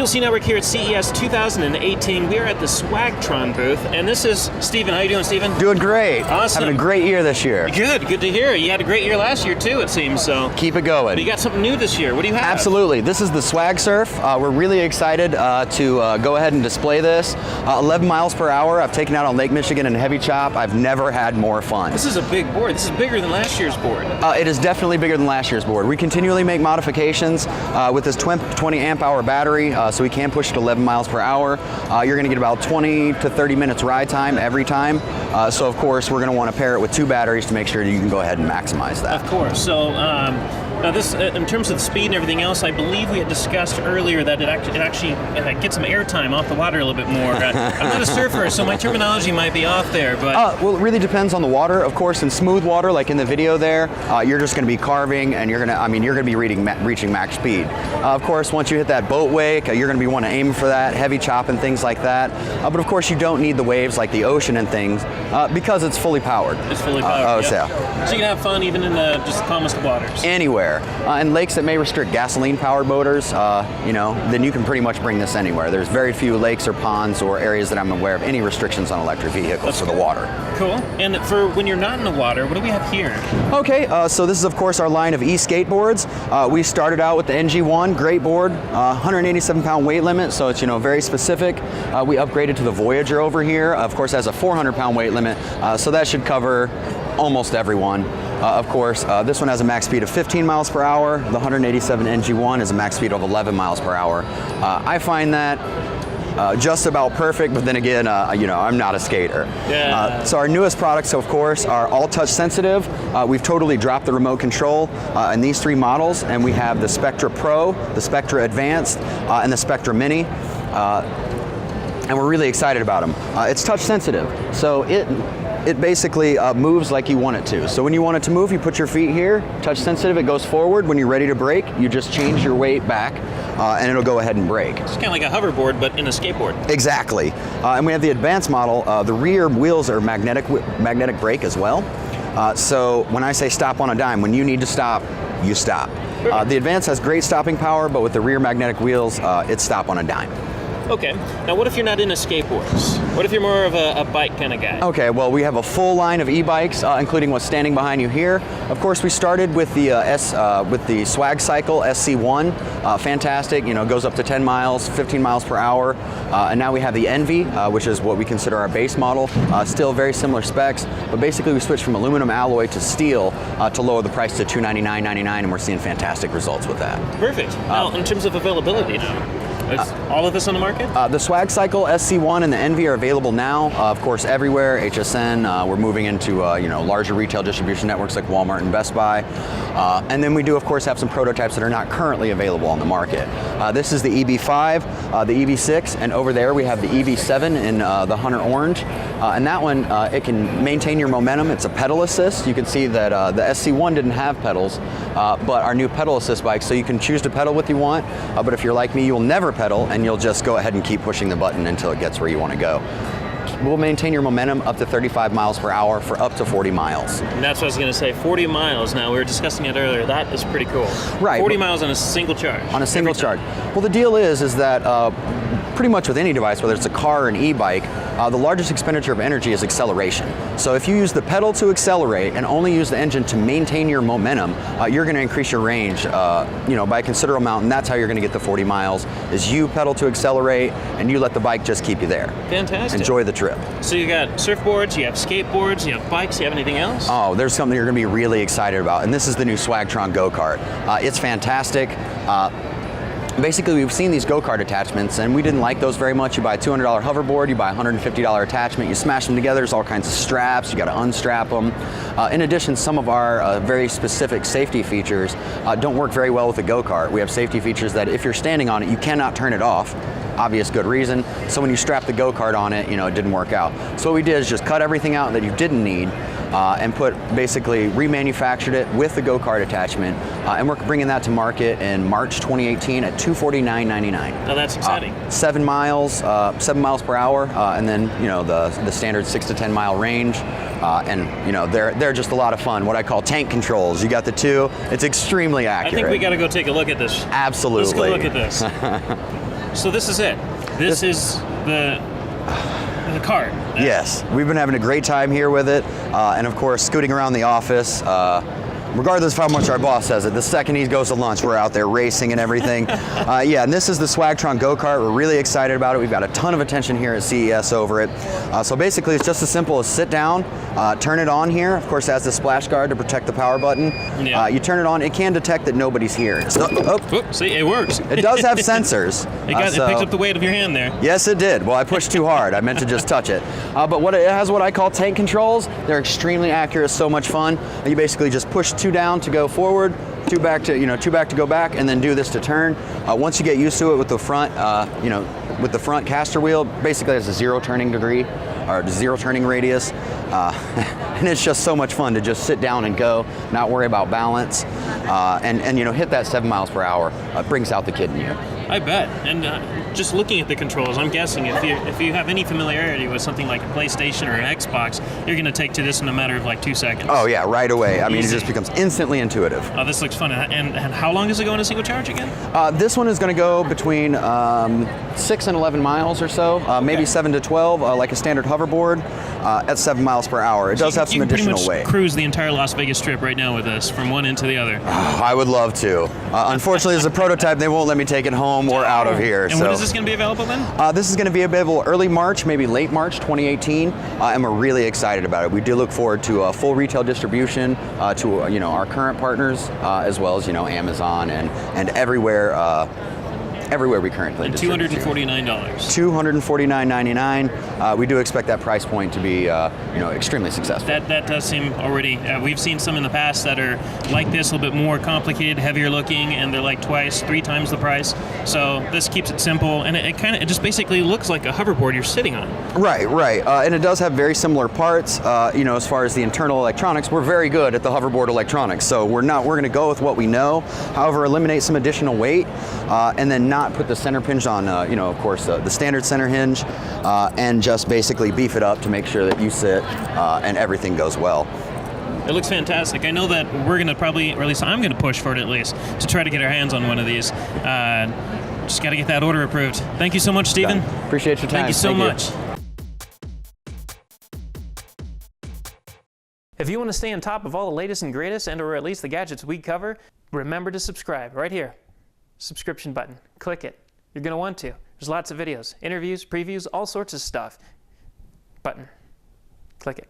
PLC Network here at CES 2018. We are at the Swagtron booth, and this is Steven. How you doing, Steven? Doing great. Awesome. Having a great year this year. Good to hear. You had a great year last year too, it seems. So keep it going. But you got something new this year. What do you have? Absolutely. This is the Swag Surf. We're really excited to go ahead and display this. 11 miles per hour. I've taken out on Lake Michigan in heavy chop. I've never had more fun. This is a big board. This is bigger than last year's board. It is definitely bigger than last year's board. We continually make modifications with this 20 amp hour battery, so we can push it 11 miles per hour. You're going to get about 20 to 30 minutes ride time every time. So of course we're going to want to pair it with 2 batteries to make sure that you can go ahead and maximize that. Of course. So now this, in terms of the speed and everything else, I believe we had discussed earlier that it actually gets some air time off the water a little bit more. I'm not a surfer, so my terminology might be off there. But well, it really depends on the water. Of course, in smooth water, like in the video there, you're just going to be carving, and you're going to be reaching max speed. Of course, once you hit that boat wake, you're going to be wanting to aim for that heavy chop and things like that. But of course, you don't need the waves like the ocean and things because it's fully powered. It's fully powered. Yeah. So you can have fun even in the just calmest waters. Anywhere. In lakes that may restrict gasoline-powered motors, then you can pretty much bring this anywhere. There's very few lakes or ponds or areas that I'm aware of any restrictions on electric vehicles for the water. Cool. And for when you're not in the water, what do we have here? Okay, so this is of course our line of skateboards. We started out with the NG1, great board, 187-pound weight limit, so it's very specific. We upgraded to the Voyager over here. Of course, has a 400-pound weight limit, so that should cover almost everyone. Of course, this one has a max speed of 15 miles per hour. The 187 NG1 is a max speed of 11 miles per hour. I find that just about perfect, but then again, I'm not a skater. Yeah. So our newest products, of course, are all touch sensitive. We've totally dropped the remote control in these 3 models, and we have the Spectra Pro, the Spectra Advanced, and the Spectra Mini. And we're really excited about them. It's touch sensitive, so it basically moves like you want it to. So when you want it to move, you put your feet here, touch sensitive, it goes forward. When you're ready to brake, you just change your weight back and it'll go ahead and brake. It's kind of like a hoverboard, but in a skateboard. Exactly. And we have the advanced model. The rear wheels are magnetic brake as well. So when I say stop on a dime, when you need to stop, you stop. The advanced has great stopping power, but with the rear magnetic wheels, it's stop on a dime. Okay. Now, what if you're not into skateboards? What if you're more of a bike kind of guy? Okay, well, we have a full line of e-bikes, including what's standing behind you here. Of course, we started with the Swag Cycle SC1. Fantastic, goes up to 10 miles, 15 miles per hour. And now we have the Envy, which is what we consider our base model. Still very similar specs, but basically we switched from aluminum alloy to steel to lower the price to $299.99, and we're seeing fantastic results with that. Perfect. Now, in terms of availability now, is all of this on the market? The Swag Cycle SC1 and the Envy are available now, of course, everywhere. HSN, we're moving into larger retail distribution networks like Walmart and Best Buy. And then we do, of course, have some prototypes that are not currently available on the market. This is the EB5, the EB6, and over there we have the EB7 in the Hunter Orange. And that one, it can maintain your momentum. It's a pedal assist. You can see that the SC1 didn't have pedals, but our new pedal assist bike, so you can choose to pedal what you want, but if you're like me, you'll never pedal, and you'll just go ahead and keep pushing the button until it gets where you want to go. We'll maintain your momentum up to 35 miles per hour for up to 40 miles. And that's what I was going to say, 40 miles. Now, we were discussing it earlier. That is pretty cool. Right. 40 miles on a single charge. On a single charge. Well, the deal is that pretty much with any device, whether it's a car or an e-bike, the largest expenditure of energy is acceleration. So if you use the pedal to accelerate and only use the engine to maintain your momentum, you're going to increase your range by a considerable amount, and that's how you're going to get the 40 miles, is you pedal to accelerate and you let the bike just keep you there. Fantastic. Enjoy the trip. So you got surfboards, you have skateboards, you have bikes, you have anything else? Oh, there's something you're going to be really excited about, and this is the new Swagtron Go-Kart. It's fantastic. Basically, we've seen these go-kart attachments, and we didn't like those very much. You buy a $200 hoverboard, you buy a $150 attachment, you smash them together, there's all kinds of straps, you got to unstrap them. In addition, some of our very specific safety features don't work very well with the go-kart. We have safety features that if you're standing on it, you cannot turn it off. Obvious good reason. So when you strap the go-kart on it, it didn't work out. So what we did is just cut everything out that you didn't need and basically remanufactured it with the go-kart attachment. And we're bringing that to market in March 2018 at $249.99. Now that's exciting. 7 miles per hour, and then the standard 6 to 10 mile range. And they're just a lot of fun. What I call tank controls. You got the 2. It's extremely accurate. I think we got to go take a look at this. Absolutely. Let's go look at this. So this is it. This is the cart. Yes, we've been having a great time here with it, and of course, scooting around the office. Regardless of how much our boss says it, the second he goes to lunch, we're out there racing and everything. Yeah, and this is the Swagtron Go-Kart. We're really excited about it. We've got a ton of attention here at CES over it. So basically, it's just as simple as sit down, turn it on here. Of course, it has the splash guard to protect the power button. Yeah. You turn it on. It can detect that nobody's here. So, see, it works. It does have sensors. It picked up the weight of your hand there. Yes, it did. Well, I pushed too hard. I meant to just touch it. But it has what I call tank controls. They're extremely accurate. So much fun. You basically just push 2 down to go forward, 2 back to go back, and then do this to turn. Once you get used to it with the front, with the front caster wheel, basically has a 0 turning degree or 0 turning radius, and it's just so much fun to just sit down and go, not worry about balance, and hit that 7 miles per hour. Brings out the kid in you. I bet. And just looking at the controls, I'm guessing if you have any familiarity with something like a PlayStation or an Xbox, you're going to take to this in a matter of like 2 seconds. Oh yeah, right away. I mean, it just becomes instantly intuitive. Oh, this looks fun. And how long is it going to single charge again? This one is going to go between 6 and 11 miles or so, maybe 7 to 12, like a standard hoverboard, at 7 miles per hour. It does have some additional weight. You can pretty much cruise the entire Las Vegas Strip right now with this, from one end to the other. I would love to. Unfortunately, as a prototype, they won't let me take it home or out of here. And when is this going to be available then? This is going to be available early March, maybe late March 2018, and we're really excited about it. We do look forward to full retail distribution to our current partners, as well as Amazon and everywhere. Everywhere we currently distribute. $249. $249.99. We do expect that price point to be, extremely successful. That does seem already. We've seen some in the past that are like this, a little bit more complicated, heavier looking, and they're like 3 times the price. So this keeps it simple, and it just basically looks like a hoverboard you're sitting on. Right. And it does have very similar parts. As far as the internal electronics, we're very good at the hoverboard electronics. So we're going to go with what we know. However, eliminate some additional weight, and then not put the center hinge on, of course, the standard center hinge, and just basically beef it up to make sure that you sit and everything goes well. It looks fantastic. I know that we're going to probably, or at least I'm going to push for it at least, to try to get our hands on one of these. Just got to get that order approved. Thank you so much, Stephen. Appreciate your time. Thank you so much. If you want to stay on top of all the latest and greatest, or at least the gadgets we cover, remember to subscribe right here. Subscription button. Click it. You're going to want to. There's lots of videos, interviews, previews, all sorts of stuff. Button. Click it.